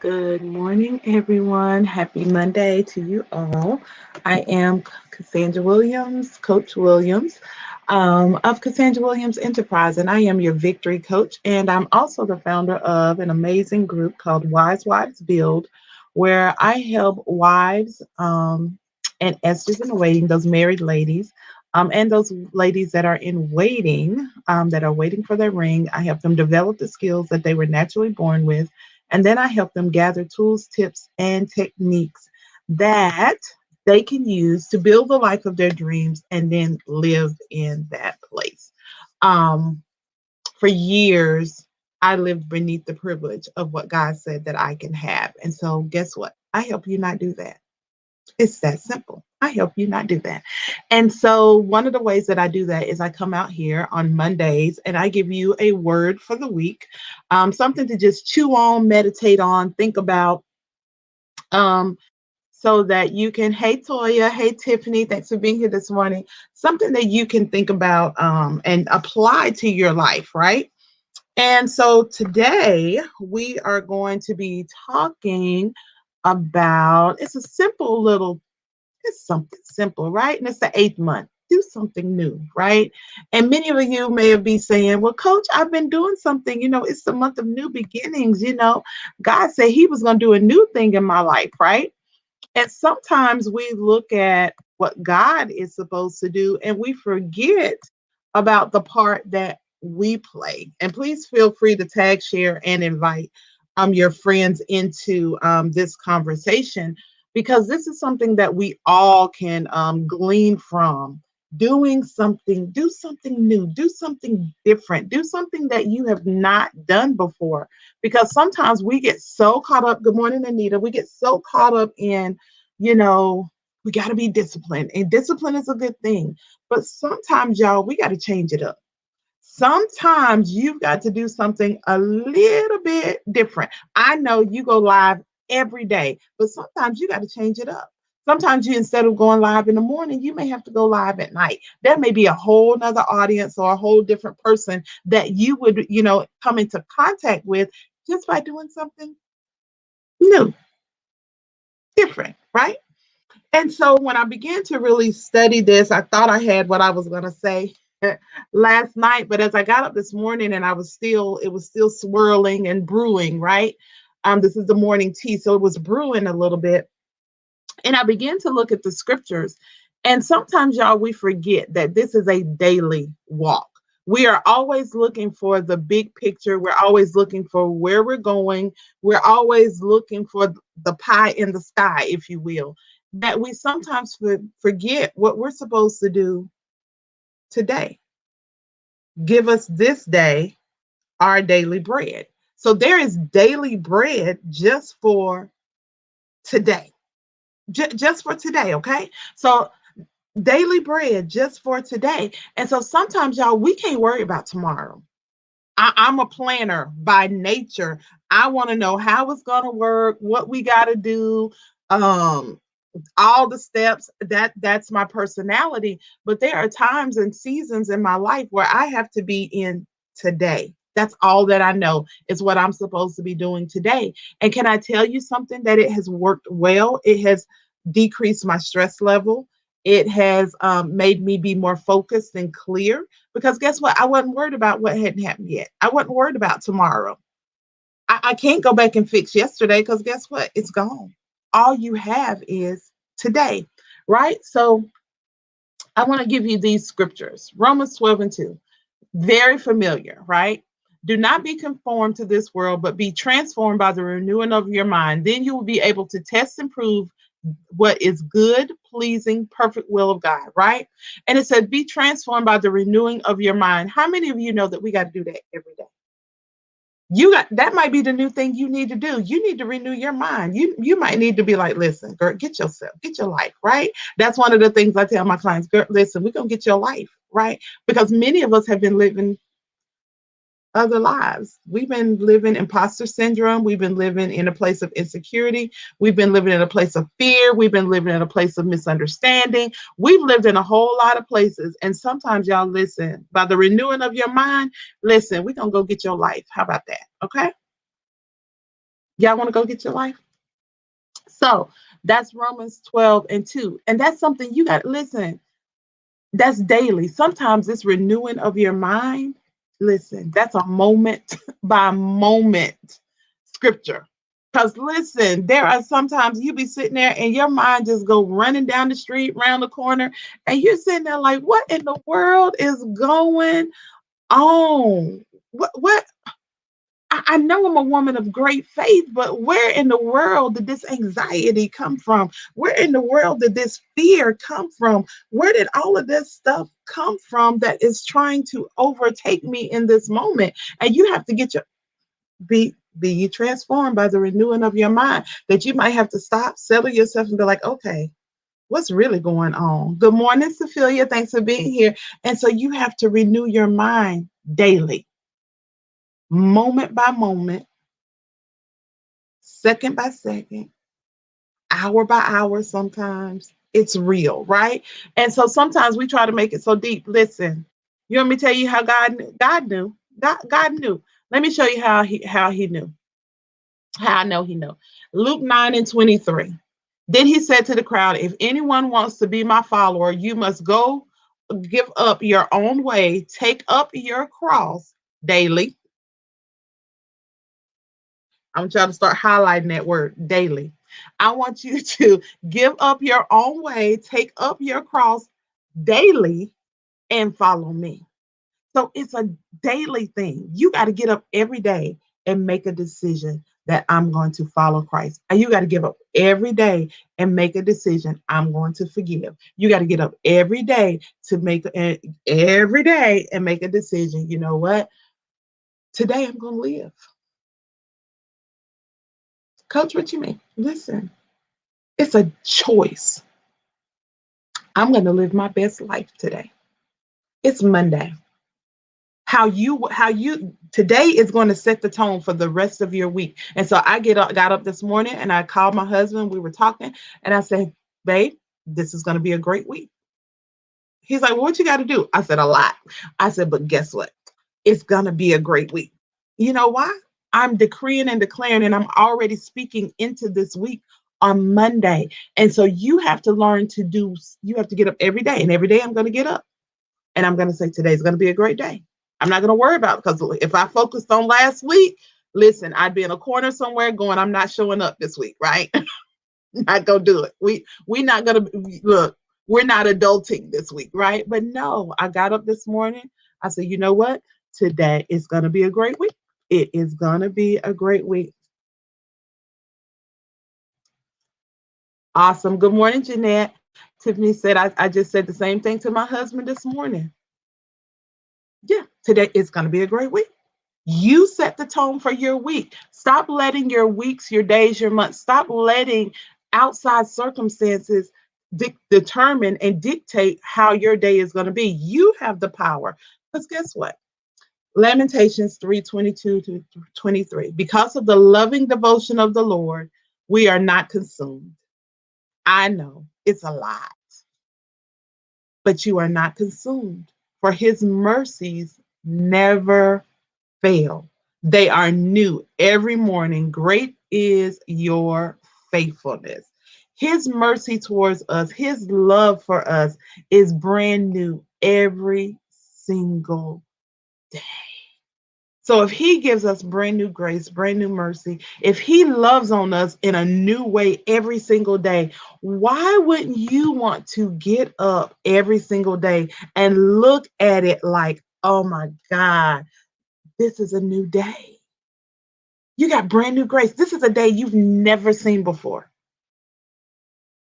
Good morning, everyone. Happy Monday to you all. I am Cassandra Williams, Coach Williams of Cassandra Williams Enterprise, and I am your victory coach. And I'm also the founder of an amazing group called Wise Wives Build, where I help wives and Esther's in waiting, those married ladies, and those ladies that are in waiting, that are waiting for their ring. I help them develop the skills that they were naturally born with, and then I help them gather tools, tips, and techniques that they can use to build the life of their dreams and then live in that place. Um, for years, I lived beneath the privilege of what God said that I can have. And so, guess what? I help you not do that. It's that simple. I help you not do that. And so, one of the ways that I do that is I come out here on Mondays and I give you a word for the week, something to just chew on, meditate on, think about, um, so that you can, hey, Toya, hey, Tiffany, thanks for being here this morning, something that you can think about and apply to your life, right? And so, today we are going to be talking about it's a simple little it's something simple, right? And it's the eighth month. Do something new, right? And many of you may be saying, well, coach, I've been doing something. It's the month of new beginnings. God said he was going to do a new thing in my life, right? And sometimes we look at what God is supposed to do and we forget about the part that we play. And please feel free to tag, share, and invite your friends into this conversation, because this is something that we all can glean from. Do something new, do something different, do something that you have not done before. Because sometimes we get so caught up. Good morning, Anita. We get so caught up in, you know, we got to be disciplined, and discipline is a good thing. But sometimes, y'all, we got to change it up. Sometimes you've got to do something a little bit different. I know you go live every day, but sometimes you got to change it up. Sometimes you, instead of going live in the morning, you may have to go live at night. There may be a whole nother audience or a whole different person that you would, come into contact with just by doing something new, different, right? And so when I began to really study this, I thought I had what I was going to say last night, but as I got up this morning and it was still swirling and brewing, right? This is the morning tea, so it was brewing a little bit. And I began to look at the scriptures. And sometimes, y'all, we forget that this is a daily walk. We are always looking for the big picture. We're always looking for where we're going. We're always looking for the pie in the sky, if you will. That we sometimes forget what we're supposed to do today. Give us this day our daily bread. So there is daily bread just for today. Just for today, okay? So daily bread just for today. And so sometimes, y'all, we can't worry about tomorrow. I'm a planner by nature. I want to know how it's going to work, what we got to do, um, all the steps. That's my personality. But there are times and seasons in my life where I have to be in today. That's all that I know is what I'm supposed to be doing today. And can I tell you something, that it has worked well? It has decreased my stress level. It has made me be more focused and clear, because guess what? I wasn't worried about what hadn't happened yet. I wasn't worried about tomorrow. I can't go back and fix yesterday, because guess what? It's gone. All you have is today, right? So I want to give you these scriptures. Romans 12 and 2. Very familiar, right? Do not be conformed to this world, but be transformed by the renewing of your mind. Then you will be able to test and prove what is good, pleasing, perfect will of God, right? And it said, be transformed by the renewing of your mind. How many of you know that we got to do that every day? That might be the new thing you need to do. You need to renew your mind. You might need to be like, listen, girl, get yourself, get your life, right? That's one of the things I tell my clients, girl, listen, we're gonna get your life, right? Because many of us have been living other lives. We've been living imposter syndrome. We've been living in a place of insecurity. We've been living in a place of fear. We've been living in a place of misunderstanding. We've lived in a whole lot of places. And sometimes, y'all, listen, by the renewing of your mind, listen, we're going to go get your life. How about that? Okay. Y'all want to go get your life? So that's Romans 12 and 2. And that's something you got, listen, that's daily. Sometimes it's renewing of your mind. Listen, that's a moment by moment scripture. Because listen, there are sometimes you be sitting there and your mind just go running down the street, round the corner, and you're sitting there like, what in the world is going on? What I know I'm a woman of great faith, but where in the world did this anxiety come from? Where in the world did this fear come from? Where did all of this stuff come from that is trying to overtake me in this moment? And you have to get your be ye transformed by the renewing of your mind. That you might have to stop, settle yourself, and be like, okay, what's really going on? Good morning, Sophia. Thanks for being here. And so you have to renew your mind daily, moment by moment, second by second, hour by hour sometimes. It's real, right? And so sometimes we try to make it so deep. Listen, you want me to tell you how God knew? God knew. God knew. Let me show you how he knew. How I know he knew. Luke 9 and 23. Then he said to the crowd, if anyone wants to be my follower, you must go give up your own way, take up your cross daily. I'm trying to start highlighting that word daily. I want you to give up your own way, take up your cross daily, and follow me. So it's a daily thing. You got to get up every day and make a decision that I'm going to follow Christ. And you got to give up every day and make a decision I'm going to forgive. You got to get up every day to every day and make a decision. You know what? Today I'm going to live. Coach, what you mean? Listen, it's a choice. I'm going to live my best life today. It's Monday. How you today is going to set the tone for the rest of your week. And so got up this morning and I called my husband. We were talking and I said, babe, this is going to be a great week. He's like, well, what you got to do? I said, a lot. I said, but guess what? It's going to be a great week. You know why? I'm decreeing and declaring, and I'm already speaking into this week on Monday. And so you have to get up every day. And every day I'm going to get up and I'm going to say, today's going to be a great day. I'm not going to worry about it because if I focused on last week, listen, I'd be in a corner somewhere going, I'm not showing up this week, right? Not gonna do it. We not gonna look. We're not adulting this week, right? But no, I got up this morning. I said, you know what? Today is gonna be a great week. It is gonna be a great week. Awesome. Good morning, Jeanette. Tiffany said I just said the same thing to my husband this morning. Yeah, today is gonna be a great week. You set the tone for your week. Stop letting your weeks, your days, your months, stop letting outside circumstances determine and dictate how your day is going to be. You have the power. Because guess what? Lamentations 3:22 to 23. Because of the loving devotion of the Lord, we are not consumed. I know it's a lot, but you are not consumed. For his mercies never fail. They are new every morning. Great is your faithfulness. His mercy towards us, his love for us is brand new every single day. So if he gives us brand new grace, brand new mercy, if he loves on us in a new way every single day, why wouldn't you want to get up every single day and look at it like, oh my God, this is a new day? You got brand new grace. This is a day you've never seen before.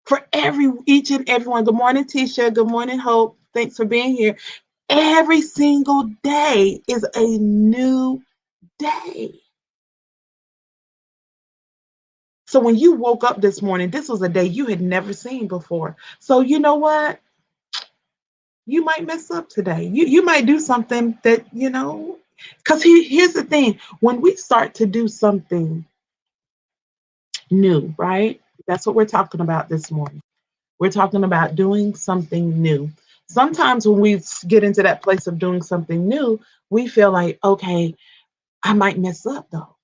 For each and everyone. Good morning, Tisha. Good morning, Hope. Thanks for being here. Every single day is a new day. So when you woke up this morning, this was a day you had never seen before. So you know what? You might mess up today. You might do something that, because here's the thing. When we start to do something new, right? That's what we're talking about this morning. We're talking about doing something new. Sometimes when we get into that place of doing something new, we feel like, okay, I might mess up though.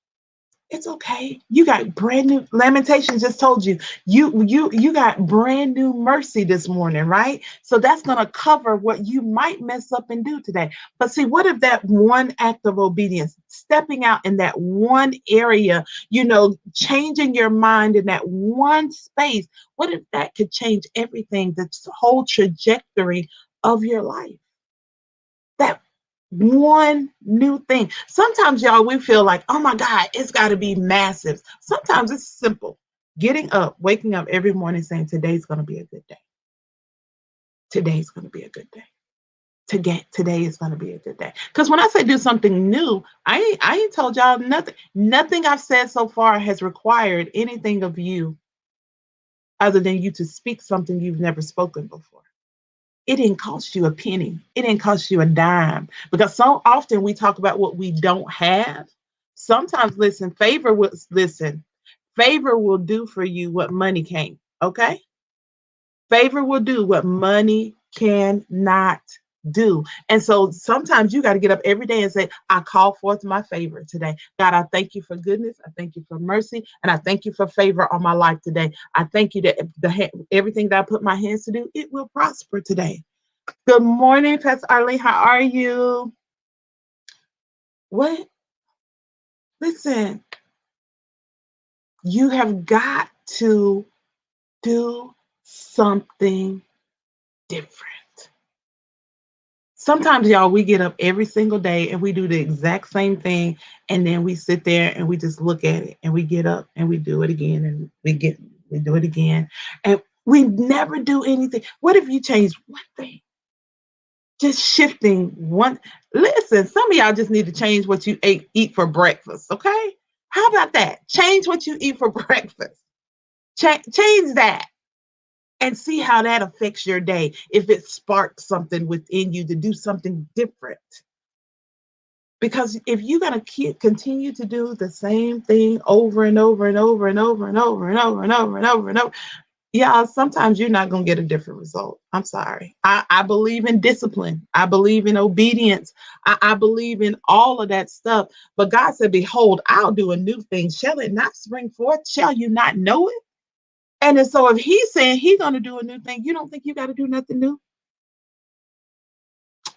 It's okay. You got brand new Lamentations just told you. You got brand new mercy this morning, right? So that's going to cover what you might mess up and do today. But see, what if that one act of obedience, stepping out in that one area, changing your mind in that one space, what if that could change everything, the whole trajectory of your life? That one new thing. Sometimes, y'all, we feel like, oh my God, it's got to be massive. Sometimes it's simple. Getting up, waking up every morning saying, today's going to be a good day. Today's going to be a good day. Today is going to be a good day. Because when I say do something new, I ain't told y'all nothing. Nothing I've said so far has required anything of you other than you to speak something you've never spoken before. It didn't cost you a penny. It didn't cost you a dime. Because so often we talk about what we don't have. Sometimes, favor will do for you what money can't. Okay? Favor will do what money cannot do. And so sometimes you got to get up every day and say, I call forth my favor today. God, I thank you for goodness. I thank you for mercy. And I thank you for favor on my life today. I thank you that everything that I put my hands to do, it will prosper today. Good morning, Pastor Arlene. How are you? What? Listen, you have got to do something different. Sometimes, y'all, we get up every single day and we do the exact same thing. And then we sit there and we just look at it and we get up and we do it again and we do it again. And we never do anything. What if you change one thing? Just shifting one. Listen, some of y'all just need to change what you eat for breakfast, okay? How about that? Change what you eat for breakfast. Change that and see how that affects your day if it sparks something within you to do something different. Because if you're going to continue to do the same thing over and over and over and over and over and over and over and over and over, yeah, sometimes you're not going to get a different result. I'm sorry. I believe in discipline. I believe in obedience. I believe in all of that stuff. But God said, behold, I'll do a new thing. Shall it not spring forth? Shall you not know it? And then, so if he's saying he's going to do a new thing, you don't think you got to do nothing new?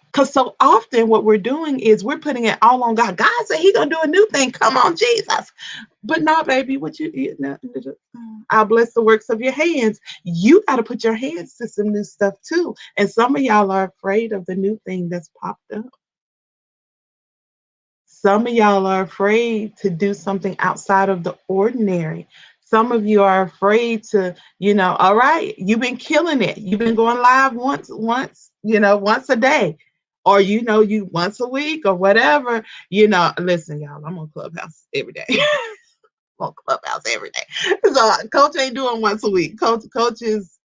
Because so often what we're doing is we're putting it all on God. God said he's going to do a new thing. Come on, Jesus. But no, baby, what you eat? I'll bless the works of your hands. You got to put your hands to some new stuff too. And some of y'all are afraid of the new thing that's popped up. Some of y'all are afraid to do something outside of the ordinary. Some of you are afraid to, all right, you've been killing it. You've been going live once a day, or you once a week or whatever. Listen, y'all, I'm on Clubhouse every day. On Clubhouse every day. So Coach ain't doing once a week. Coach is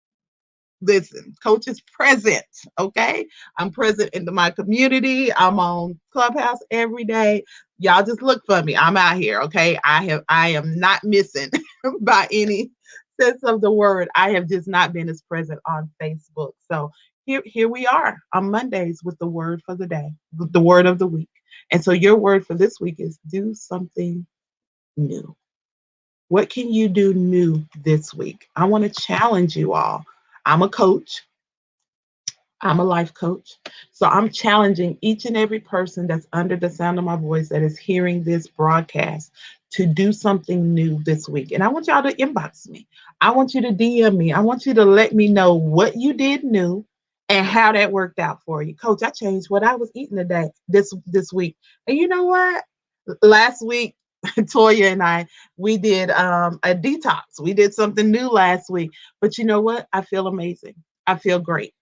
Coach is present. Okay. I'm present in my community. I'm on Clubhouse every day. Y'all just look for me. I'm out here. Okay. I am not missing by any sense of the word. I have just not been as present on Facebook. So here we are on Mondays with the word for the day, the word of the week. And so your word for this week is do something new. What can you do new this week? I want to challenge you all. I'm a coach. I'm a life coach. So I'm challenging each and every person that's under the sound of my voice that is hearing this broadcast to do something new this week. And I want y'all to inbox me. I want you to DM me. I want you to let me know what you did new and how that worked out for you. Coach, I changed what I was eating today, this week. And you know what? Last week, Toya and we did a detox. We did something new last week. But you know what? I feel amazing. I feel great.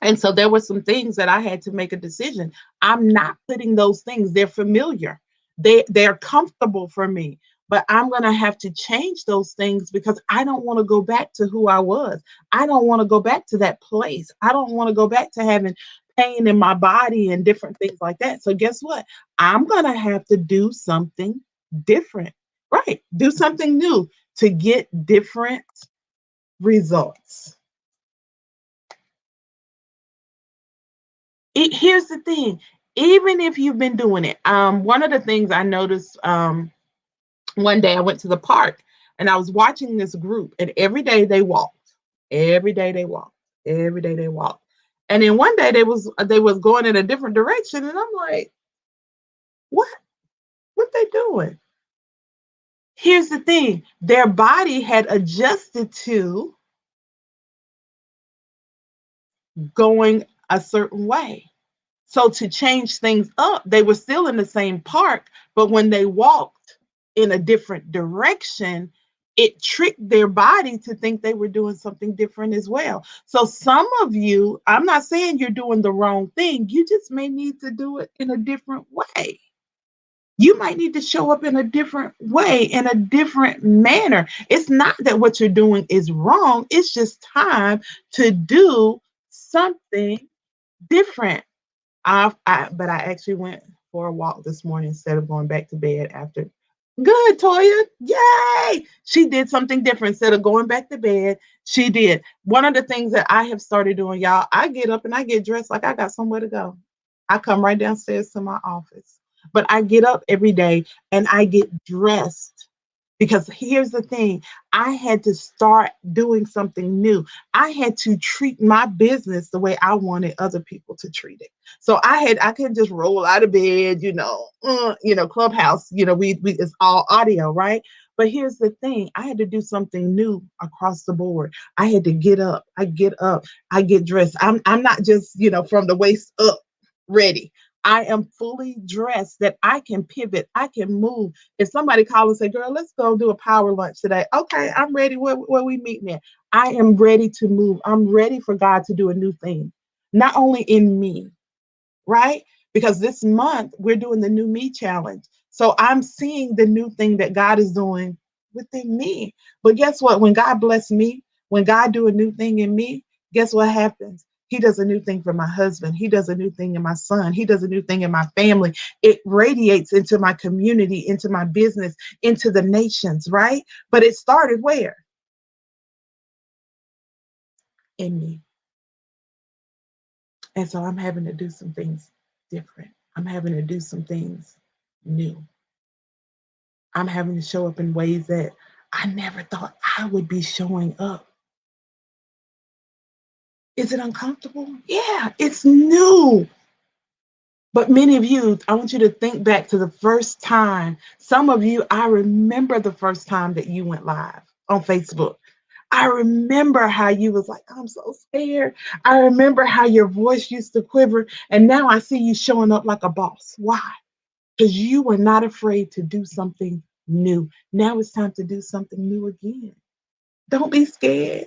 And so there were some things that I had to make a decision. I'm not putting those things. They're familiar. They're comfortable for me. But I'm going to have to change those things because I don't want to go back to who I was. I don't want to go back to that place. I don't want to go back to having pain in my body and different things like that. So guess what? I'm going to have to do something different. Right. Do something new to get different results. Here's the thing, even if you've been doing it, one of the things I noticed One day I went to the park and I was watching this group, and every day they walked. Every day they walked. Every day they walked. And then one day they was going in a different direction, and I'm like, what? What they doing? Here's the thing: their body had adjusted to going a certain way. So to change things up, they were still in the same park, but when they walked in a different direction, it tricked their body to think they were doing something different as well. So some of you, I'm not saying you're doing the wrong thing, you just may need to do it in a different way. You might need to show up in a different way, in a different manner. It's not that what you're doing is wrong, it's just time to do something different. But I actually went for a walk this morning instead of going back to bed after. Good, Toya. Yay! She did something different instead of going back to bed. She did. One of the things that I have started doing, y'all, I get up and I get dressed like I got somewhere to go. I come right downstairs to my office. But I get up every day and I get dressed because here's the thing: I had to start doing something new. I had to treat my business the way I wanted other people to treat it. So I couldn't just roll out of bed, Clubhouse, we it's all audio, right? But here's the thing: I had to do something new across the board. I had to get up. I get up. I get dressed. I'm not just from the waist up ready. I am fully dressed that I can pivot. I can move. If somebody call and say, "Girl, let's go do a power lunch today." Okay, I'm ready. Where we meeting at? I am ready to move. I'm ready for God to do a new thing, not only in me, right? Because this month we're doing the new me challenge. So I'm seeing the new thing that God is doing within me. But guess what? When God bless me, when God do a new thing in me, guess what happens? He does a new thing for my husband. He does a new thing in my son. He does a new thing in my family. It radiates into my community, into my business, into the nations, right? But it started where? In me. And so I'm having to do some things different. I'm having to do some things new. I'm having to show up in ways that I never thought I would be showing up. Is it uncomfortable? Yeah, it's new. But many of you, I want you to think back to the first time. Some of you, I remember the first time that you went live on Facebook. I remember how you was like, I'm so scared. I remember how your voice used to quiver. And now I see you showing up like a boss. Why? Because you were not afraid to do something new. Now it's time to do something new again. Don't be scared.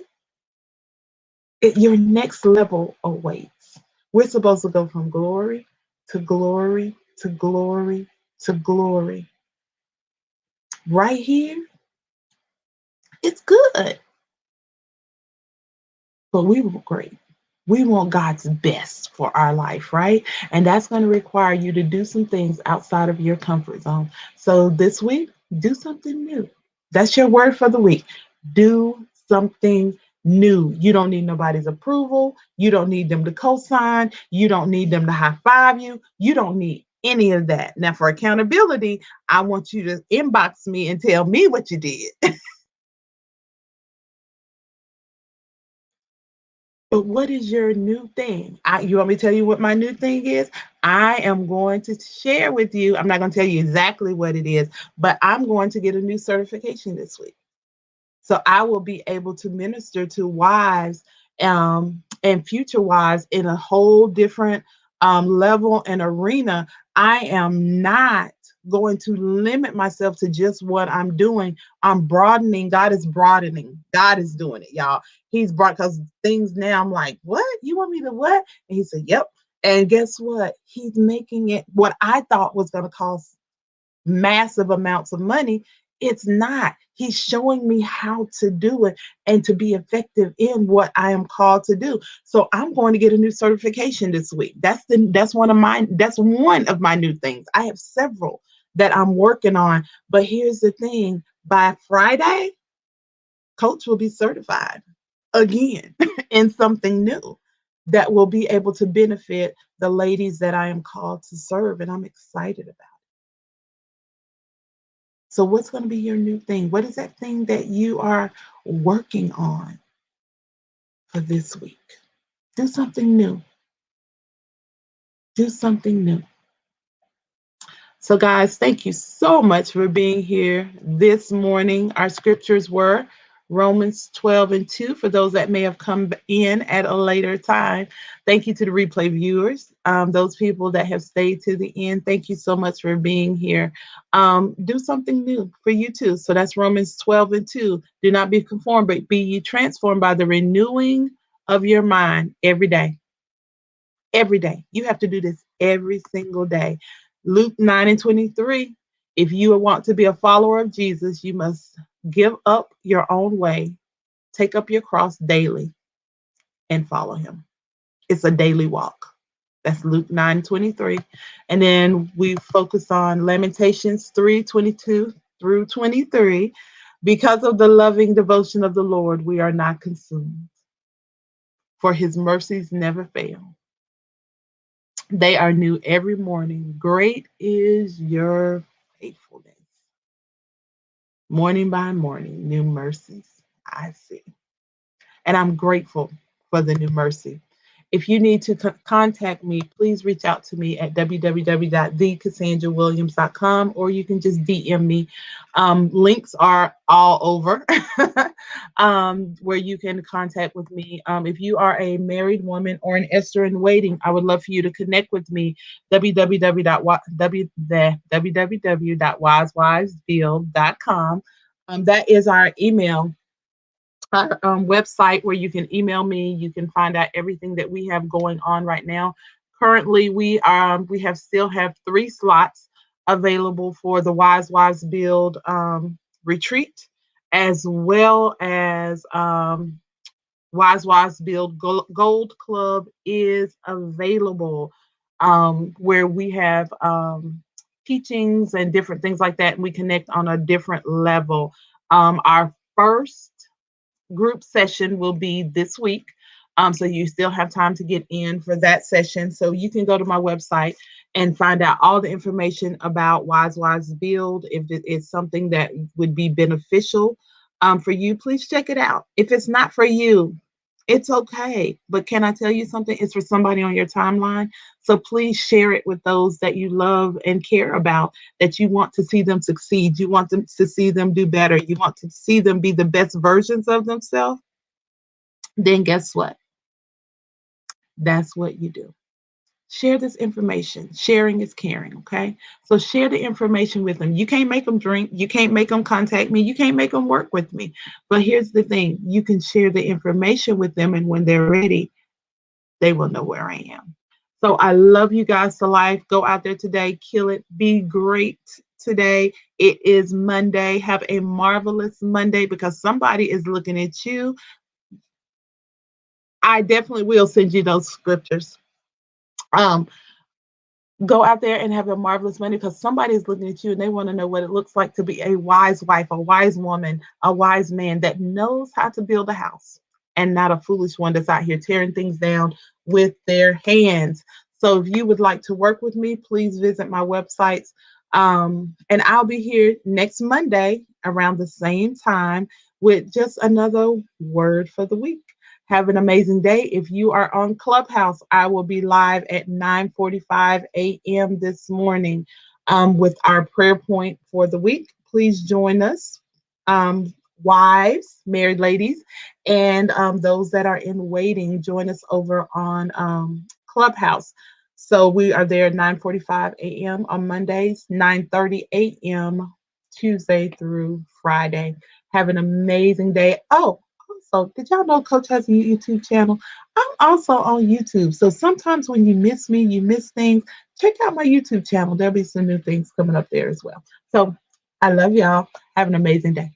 Your next level awaits. We're supposed to go from glory to glory to glory to glory. Right here, it's good, but we want great. We want God's best for our life, right? And that's going to require you to do some things outside of your comfort zone. So this week, do something new. That's your word for the week. Do something new. You don't need nobody's approval. You don't need them to co-sign. You don't need them to high five you. You don't need any of that. Now, for accountability, I want you to inbox me and tell me what you did. But what is your new thing? You want me to tell you what my new thing is? I am going to share with you. I'm not going to tell you exactly what it is, but I'm going to get a new certification this week. So I will be able to minister to wives and future wives in a whole different level and arena. I am not going to limit myself to just what I'm doing. I'm broadening. God is broadening. God is doing it, y'all. He's brought because things now I'm like, what? You want me to what? And he said, yep. And guess what? He's making it what I thought was going to cost massive amounts of money. It's not. He's showing me how to do it and to be effective in what I am called to do. So I'm going to get a new certification this week. That's one of my new things. I have several that I'm working on. But here's the thing: by Friday, coach will be certified again in something new that will be able to benefit the ladies that I am called to serve. And I'm excited about it. So, what's going to be your new thing? What is that thing that you are working on for this week? Do something new. Do something new. So, guys, thank you so much for being here this morning. Our scriptures were Romans 12 and 2 for those that may have come in at a later time. Thank you to the replay viewers, those people that have stayed to the end. Thank you so much for being here. Do something new for you too. So that's Romans 12 and 2. Do not be conformed, but be ye transformed by the renewing of your mind every day. Every day. You have to do this every single day. Luke 9 and 23. If you want to be a follower of Jesus, you must give up your own way, take up your cross daily, and follow him. It's a daily walk. That's Luke 9:23. And then we focus on Lamentations 3:22 through 23. Because of the loving devotion of the Lord, we are not consumed, for his mercies never fail. They are new every morning. Great is your faithfulness. Morning by morning, new mercies I see. And I'm grateful for the new mercy. If you need to contact me, please reach out to me at www.thecassandrawilliams.com, or you can just DM me. Links are all over where you can contact with me. If you are a married woman or an Esther in waiting, I would love for you to connect with me. www.wisewivesbuild.com. That is our email, our website, where you can email me. You can find out everything that we have going on right now. Currently, we have still have 3 slots available for the Wise Wives Build retreat, as well as Wise Wives Build Gold Club is available, where we have teachings and different things like that, and we connect on a different level. Our first group session will be this week. So you still have time to get in for that session. So you can go to my website and find out all the information about Wise Wise Build. If it is something that would be beneficial for you, please check it out. If it's not for you, it's okay. But can I tell you something? It's for somebody on your timeline. So please share it with those that you love and care about, that you want to see them succeed. You want them to see them do better. You want to see them be the best versions of themselves. Then guess what? That's what you do. Share this information. Sharing is caring, okay? So share the information with them. You can't make them drink. You can't make them contact me. You can't make them work with me. But here's the thing, you can share the information with them, and when they're ready, they will know where I am. So I love you guys to life. Go out there today, kill it, be great today. It is Monday. Have a marvelous Monday, because somebody is looking at you. I definitely will send you those scriptures. Um, Go out there and have a marvelous Monday, because somebody is looking at you and they want to know what it looks like to be a wise wife, a wise woman, a wise man that knows how to build a house, and not a foolish one that's out here tearing things down with their hands. So if you would like to work with me, please visit my websites. And I'll be here next Monday around the same time with just another word for the week. Have an amazing day. If you are on Clubhouse, I will be live at 9:45 a.m. this morning with our prayer point for the week. Please join us, wives, married ladies, and those that are in waiting. Join us over on Clubhouse. So we are there at 9:45 a.m. on Mondays, 9:30 a.m. Tuesday through Friday. Have an amazing day. Oh, also, did y'all know Coach has a YouTube channel? I'm also on YouTube. So sometimes when you miss me, you miss things, check out my YouTube channel. There'll be some new things coming up there as well. So I love y'all. Have an amazing day.